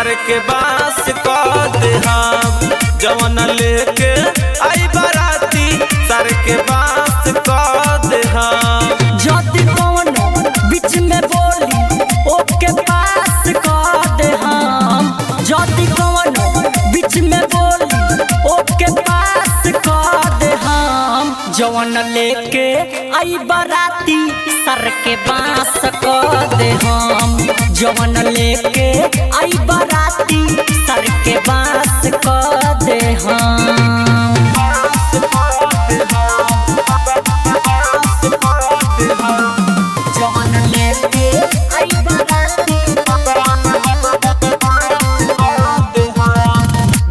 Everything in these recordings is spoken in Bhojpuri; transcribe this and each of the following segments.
सर के बास कह दे हम जवन लेके आई बाराती सर के बास कह दे हम। जदि कौनो बीच में बोली ओके पास कह दे हम। जदि कौनो बीच में बोली ओके पास कह दे हम। जवन लेके आई बाराती सर के बास कह दे हम। जवन लेके आई बाराती सर के बास कह दे हम। जवन लेके आई बाराती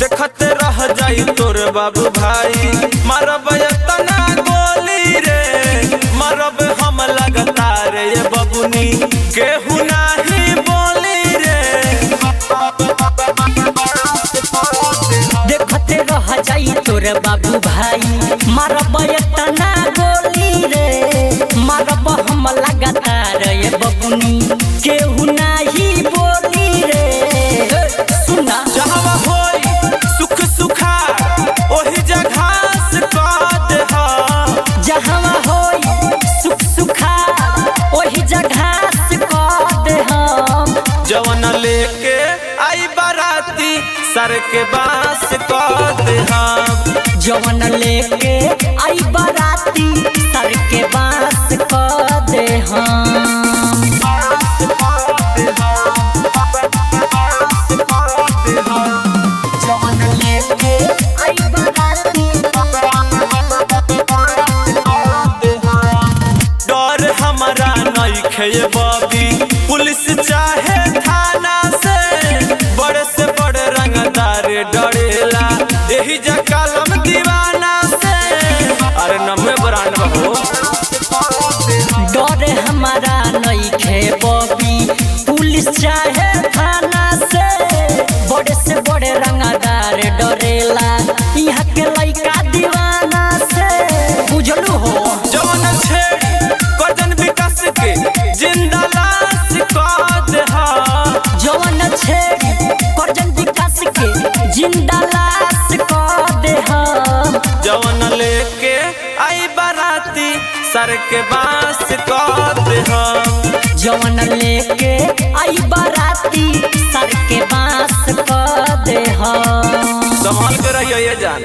देखते रह जाई तोर बाबू भाई मारब तना गोली रे मारब हम लगातार ये बबुनी केहू नहीं बोली रे। देखते रह जाई तोर बाबू भाई मारब तना गोली रे मारब हम लगातार ये बबुनी केहू नहीं बोली रे। सुना जहाँ होई सुख सुखा ओही जगह से कह दे हम। जहाँ होई सुख सुखा ओही जगह से कह दे हम। जवन लेके आई बाराती सर के बास कह दे हम। जवन लेके आई बाराती सर के बास कह दे हम। जवन लेके आई बाराती डर हमारा नइखे बबी पुलिस चाहे थाना से बड़े से बड़े रंगदार डरेला यही जा कलम दीवाना से। अरे नम्हे ब्रांड बहो डर हमारा नइखे बबी पुलिस चाहे थाना से बड़े से बड़े रंगदार डरेला यहाँ के लइका दीवाना से। बुझलू हो जवन छेड़ी गर्दन विकास के जिंदा लाश कह दे हम। जवन छेड़ी करजन विकास के जिंदा लाश कह दे हम। जवन लेके आई बाराती सर के बास कह दे हम। जवन लेके आई बाराती सर के बास कह दे हम। संभाल के रहिए ये जान।